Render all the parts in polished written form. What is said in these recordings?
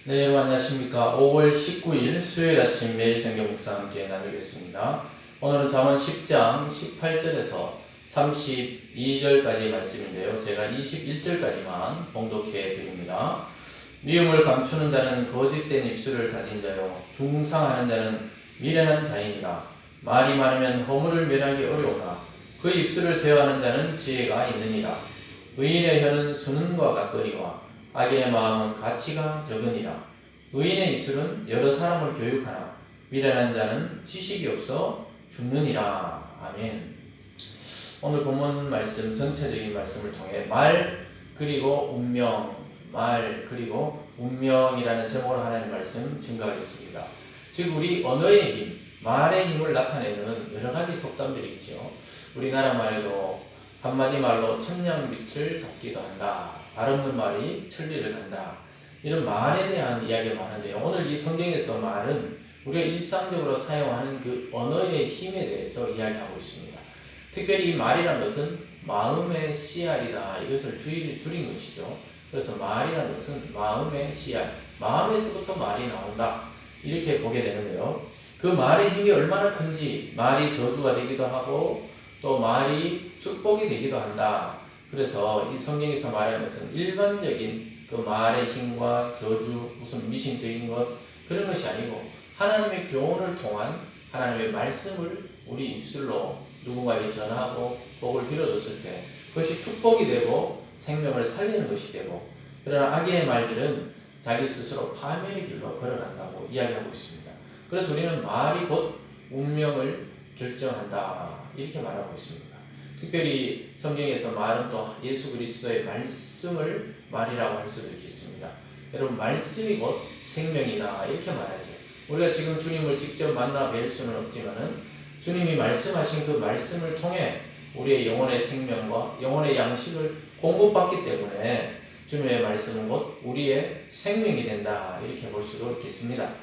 네, 여러분 안녕하십니까. 5월 19일 수요일 아침 매일 성경 묵상 함께 나누겠습니다. 오늘은 잠언 10장 18절에서 32절까지의 말씀인데요. 제가 21절까지만 봉독해 드립니다. 미움을 감추는 자는 거짓된 입술을 가진 자요, 중상하는 자는 미련한 자이니라. 말이 많으면 허물을 면하기 어려우나 그 입술을 제어하는 자는 지혜가 있느니라. 의인의 혀는 수는과 같거니와 악인의 마음은 가치가 적으니라. 의인의 입술은 여러 사람을 교육하나 미련한 자는 지식이 없어 죽느니라. 아멘. 오늘 본문 말씀, 전체적인 말씀을 통해 말 그리고 운명이라는 제목으로 하나님 말씀 증거하겠습니다. 즉 우리 언어의 힘, 말의 힘을 나타내는 여러 가지 속담들이 있죠. 우리나라 말에도 한마디 말로 천냥빛을 덮기도 한다. 발 없는 말이 천리를 간다. 이런 말에 대한 이야기가 많은데요. 오늘 이 성경에서 말은 우리가 일상적으로 사용하는 그 언어의 힘에 대해서 이야기하고 있습니다. 특별히 이 말이라는 것은 마음의 씨알이다. 이것을 줄인 것이죠. 그래서 말이라는 것은 마음의 씨알, 마음에서부터 말이 나온다. 이렇게 보게 되는데요. 그 말의 힘이 얼마나 큰지, 말이 저주가 되기도 하고 또 말이 축복이 되기도 한다. 그래서 이 성경에서 말하는 것은 일반적인 그 말의 힘과 저주, 무슨 미신적인 것, 그런 것이 아니고 하나님의 교훈을 통한 하나님의 말씀을 우리 입술로 누군가에게 전하고 복을 빌어줬을 때 그것이 축복이 되고 생명을 살리는 것이 되고, 그러나 악인의 말들은 자기 스스로 파멸의 길로 걸어간다고 이야기하고 있습니다. 그래서 우리는 말이 곧 운명을 결정한다, 이렇게 말하고 있습니다. 특별히 성경에서 말은 또 예수 그리스도의 말씀을 말이라고 할 수도 있겠습니다. 여러분, 말씀이 곧 생명이다, 이렇게 말하죠. 우리가 지금 주님을 직접 만나 뵐 수는 없지만은 주님이 말씀하신 그 말씀을 통해 우리의 영혼의 생명과 영혼의 양식을 공급받기 때문에 주님의 말씀은 곧 우리의 생명이 된다, 이렇게 볼 수도 있겠습니다.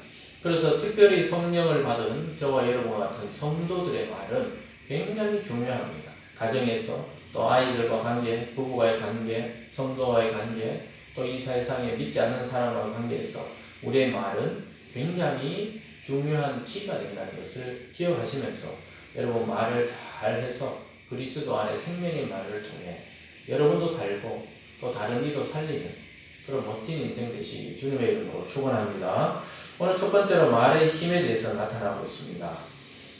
그래서 특별히 성령을 받은 저와 여러분과 같은 성도들의 말은 굉장히 중요합니다. 가정에서, 또 아이들과 관계, 부부와의 관계, 성도와의 관계, 또 이 세상에 믿지 않는 사람과의 관계에서 우리의 말은 굉장히 중요한 키가 된다는 것을 기억하시면서 여러분, 말을 잘해서 그리스도 안에 생명의 말을 통해 여러분도 살고 또 다른 이도 살리는 그런 멋진 인생 되시기 주님의 이름으로 축원합니다. 오늘 첫 번째로 말의 힘에 대해서 나타나고 있습니다.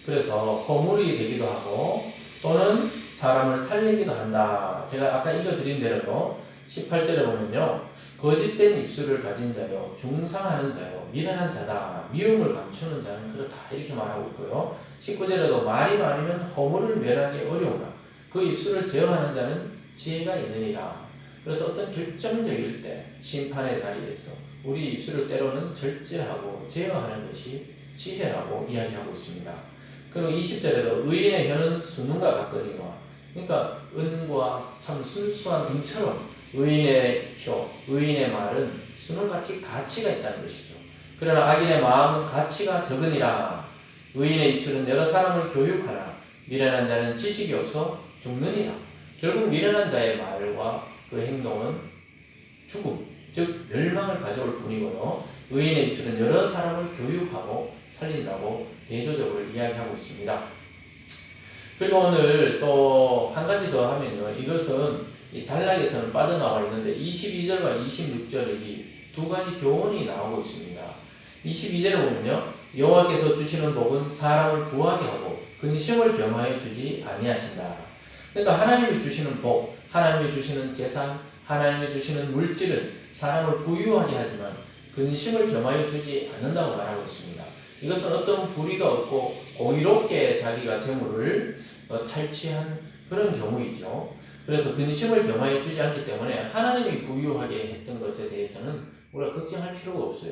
그래서 허물이 되기도 하고 또는 사람을 살리기도 한다. 제가 아까 읽어드린 대로 18절에 보면요, 거짓된 입술을 가진 자요, 중상하는 자요, 미련한 자다. 미움을 감추는 자는 그렇다, 이렇게 말하고 있고요. 19절에도 말이 많으면 허물을 면하기 어려우나 그 입술을 제어하는 자는 지혜가 있느니라. 그래서 어떤 결정적일 때 심판의 자리에서 우리 입술을 때로는 절제하고 제어하는 것이 지혜라고 이야기하고 있습니다. 그리고 20절에도 의인의 혀는 수능과 같거니와, 그러니까 은과 참 순수한 은처럼 의인의 혀, 의인의 말은 수능같이 가치가 있다는 것이죠. 그러나 악인의 마음은 가치가 적으니라. 의인의 입술은 여러 사람을 교육하나 미련한 자는 지식이 없어 죽느니라. 결국 미련한 자의 말과 그 행동은 죽음, 즉 멸망을 가져올 뿐이고요. 의인의 입술은 여러 사람을 교육하고 살린다고 대조적으로 이야기하고 있습니다. 그리고 오늘 또 한 가지 더 하면요, 이것은 이 단락에서는 빠져나와 있는데 22절과 26절이 두 가지 교훈이 나오고 있습니다. 22절에 보면요, 여호와께서 주시는 복은 사람을 부하게 하고 근심을 겸하여 주지 아니하신다. 그러니까 하나님이 주시는 복, 하나님이 주시는 재산, 하나님이 주시는 물질은 사람을 부유하게 하지만 근심을 겸하여 주지 않는다고 말하고 있습니다. 이것은 어떤 불의가 없고 공의롭게 자기가 재물을 탈취한 그런 경우이죠. 그래서 근심을 겸하여 주지 않기 때문에 하나님이 부유하게 했던 것에 대해서는 우리가 걱정할 필요가 없어요.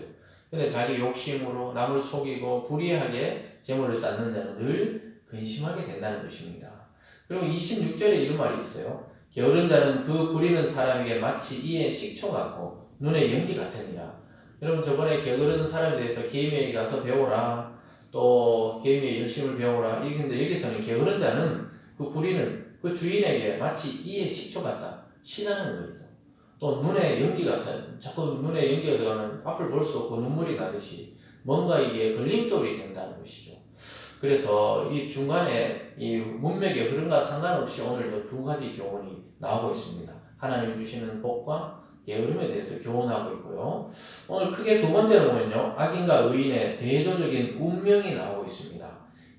근데 자기 욕심으로 남을 속이고 불의하게 재물을 쌓는 자는 늘 근심하게 된다는 것입니다. 그리고 26절에 이런 말이 있어요. 게으른 자는 그 부리는 사람에게 마치 이에 식초 같고 눈에 연기 같으니라. 여러분, 저번에 게으른 사람에 대해서 게임에 가서 배워라, 또 게임에 열심을 배워라, 이렇게 했는데 여기서는 게으른 자는 그 부리는 그 주인에게 마치 이에 식초 같다, 신하는 거죠. 또 눈에 연기가 자꾸 눈에 연기가 들어가면 앞을 볼 수 없고 눈물이 나듯이 뭔가 이게 걸림돌이 된다는 것이죠. 그래서 이 중간에 이 문맥의 흐름과 상관없이 오늘 두 가지 교훈이 나오고 있습니다. 하나님 주시는 복과 게으름에 대해서 교훈하고 있고요. 오늘 크게 두 번째로 보면요, 악인과 의인의 대조적인 운명이 나오고 있습니다.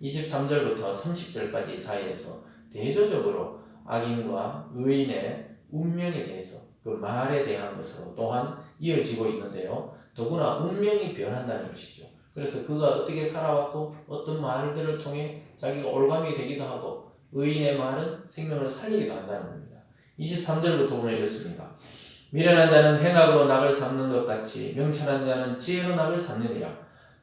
23절부터 30절까지 사이에서 대조적으로 악인과 의인의 운명에 대해서 그 말에 대한 것으로 또한 이어지고 있는데요. 더구나 운명이 변한다는 것이죠. 그래서 그가 어떻게 살아왔고 어떤 말들을 통해 자기가 올감이 되기도 하고 의인의 말은 생명을 살리기도 한다는 겁니다. 23절부터 보면 이렇습니다. 미련한 자는 행악으로 낙을 삼는 것 같이 명철한 자는 지혜로 낙을 삼느니라.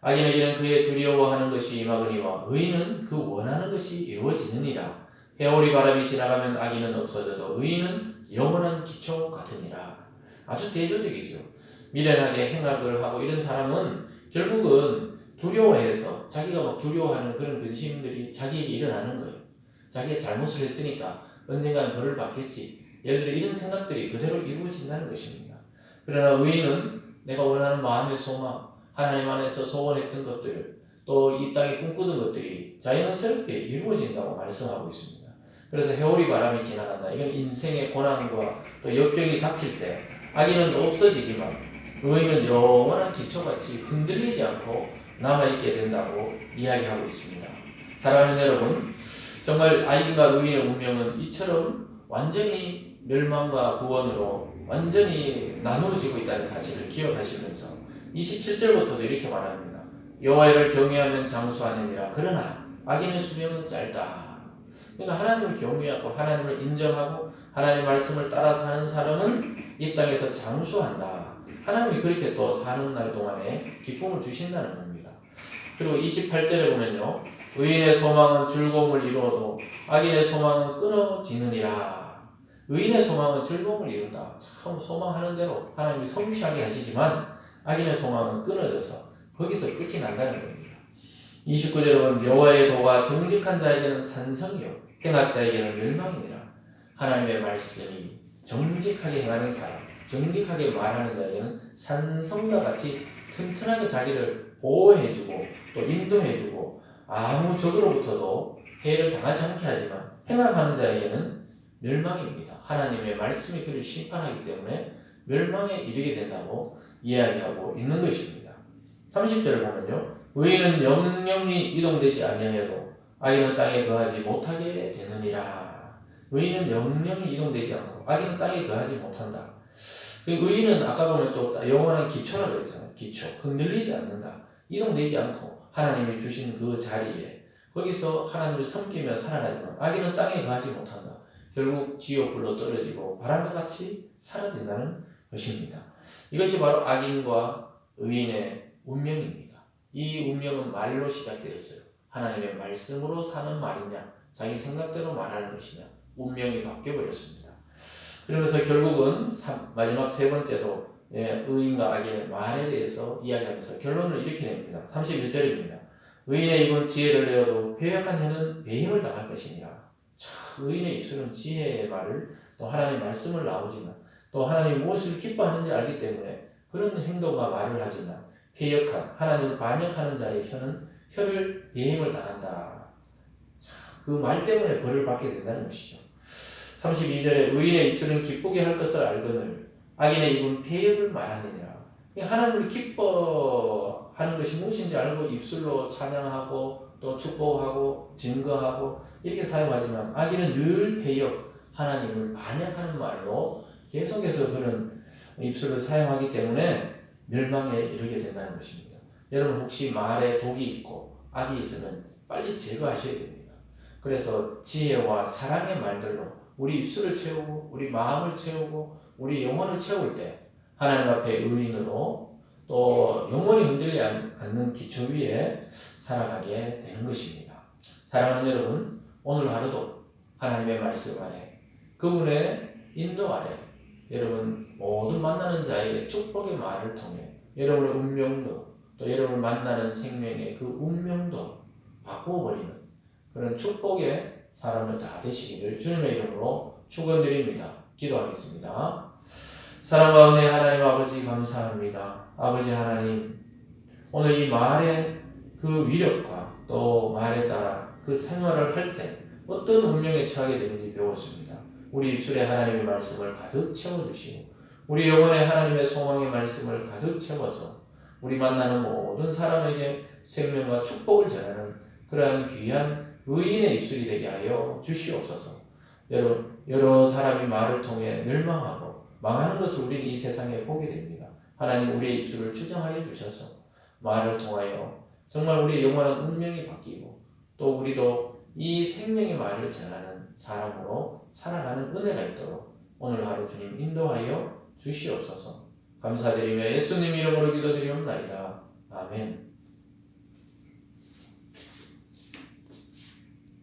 악인에게는 그의 두려워하는 것이 임하거니와 의인은 그 원하는 것이 이루어지느니라. 회오리 바람이 지나가면 악인은 없어져도 의인은 영원한 기초 같으니라. 아주 대조적이죠. 미련하게 행악을 하고 이런 사람은 결국은 두려워해서 자기가 막 두려워하는 그런 근심들이 자기에게 일어나는 거예요. 자기가 잘못을 했으니까 언젠가는 벌을 받겠지. 예를 들어 이런 생각들이 그대로 이루어진다는 것입니다. 그러나 의인은 내가 원하는 마음의 소망, 하나님 안에서 소원했던 것들, 또 이 땅에 꿈꾸던 것들이 자연스럽게 이루어진다고 말씀하고 있습니다. 그래서 회오리 바람이 지나간다. 이건 인생의 고난과 또 역경이 닥칠 때 악인은 없어지지만 의인은 영원한 기초같이 흔들리지 않고 남아있게 된다고 이야기하고 있습니다. 사랑하는 여러분, 정말 악인과 의인의 운명은 이처럼 완전히 멸망과 구원으로 완전히 나누어지고 있다는 사실을 기억하시면서 27절부터도 이렇게 말합니다. 여호와를 경외하면 장수하느니라. 그러나 악인의 수명은 짧다. 그러니까 하나님을 경외하고 하나님을 인정하고 하나님의 말씀을 따라 사는 사람은 이 땅에서 장수한다. 하나님이 그렇게 또 사는 날 동안에 기쁨을 주신다는 겁니다. 그리고 28절에 보면요, 의인의 소망은 즐거움을 이루어도 악인의 소망은 끊어지느니라. 의인의 소망은 즐거움을 이룬다. 참 소망하는 대로 하나님이 성취하게 하시지만 악인의 소망은 끊어져서 거기서 끝이 난다는 겁니다. 29절에 보면 여호와의 도가 정직한 자에게는 산성이요 행악자에게는 멸망이니라. 하나님의 말씀이 정직하게 행하는 사람, 정직하게 말하는 자에게는 산성과 같이 튼튼하게 자기를 보호해주고 또 인도해주고 아무 적으로부터도 해를 당하지 않게 하지만 행악하는 자에게는 멸망입니다. 하나님의 말씀이 그를 심판하기 때문에 멸망에 이르게 된다고 이야기하고 있는 것입니다. 30절을 보면요, 의인은 영영이 이동되지 아니하여도 악인은 땅에 거하지 못하게 되느니라. 의인은 영영이 이동되지 않고 악인은 땅에 거하지 못한다. 의인은 아까 보면 또 영원한 기초라고 했잖아요. 기초, 흔들리지 않는다. 이동되지 않고 하나님이 주신 그 자리에 거기서 하나님을 섬기며 살아가지만 악인은 땅에 거하지 못한다. 결국 지옥불로 떨어지고 바람과 같이 사라진다는 것입니다. 이것이 바로 악인과 의인의 운명입니다. 이 운명은 말로 시작되었어요. 하나님의 말씀으로 사는 말이냐, 자기 생각대로 말하는 것이냐, 운명이 바뀌어버렸습니다. 그러면서 결국은 마지막 세 번째도 의인과 악인의 말에 대해서 이야기하면서 결론을 이렇게 냅니다. 31절입니다. 의인의 입은 지혜를 내어도 회역한 혀는 배임을 당할 것이니라. 의인의 입술은 지혜의 말을 또 하나님의 말씀을 나오지만 또 하나님이 무엇을 기뻐하는지 알기 때문에 그런 행동과 말을 하지만 회역한 하나님을 반역하는 자의 혀는 혀를 배임을 당한다. 그 말 때문에 벌을 받게 된다는 것이죠. 32절에 의인의 입술은 기쁘게 할 것을 알거늘 악인의 입은 패역을 말하느니라. 하나님을 기뻐하는 것이 무엇인지 알고 입술로 찬양하고 또 축복하고 증거하고 이렇게 사용하지만 악인은 늘 패역, 하나님을 반역하는 말로 계속해서 그런 입술을 사용하기 때문에 멸망에 이르게 된다는 것입니다. 여러분 혹시 말에 독이 있고 악이 있으면 빨리 제거하셔야 됩니다. 그래서 지혜와 사랑의 말들로 우리 입술을 채우고 우리 마음을 채우고 우리 영혼을 채울 때 하나님 앞에 의인으로 또 영원히 흔들리지 않는 기초 위에 살아가게 되는 것입니다. 사랑하는 여러분, 오늘 하루도 하나님의 말씀 안에 그분의 인도 아래 여러분 모든 만나는 자에게 축복의 말을 통해 여러분의 운명도 또 여러분을 만나는 생명의 그 운명도 바꾸어버리는 그런 축복의 사람을 다 되시기를 주님의 이름으로 축원드립니다. 기도하겠습니다. 사랑과 은혜 하나님 아버지 감사합니다. 아버지 하나님, 오늘 이 말의 그 위력과 또 말에 따라 그 생활을 할 때 어떤 운명에 처하게 되는지 배웠습니다. 우리 입술에 하나님의 말씀을 가득 채워주시고 우리 영혼에 하나님의 소망의 말씀을 가득 채워서 우리 만나는 모든 사람에게 생명과 축복을 전하는 그러한 귀한 의인의 입술이 되게 하여 주시옵소서. 여러 사람이 말을 통해 멸망하고 망하는 것을 우리는 이 세상에 보게 됩니다. 하나님 우리의 입술을 추정하여 주셔서 말을 통하여 정말 우리의 영원한 운명이 바뀌고 또 우리도 이 생명의 말을 전하는 사람으로 살아가는 은혜가 있도록 오늘 하루 주님 인도하여 주시옵소서. 감사드리며 예수님 이름으로 기도드리옵나이다. 아멘.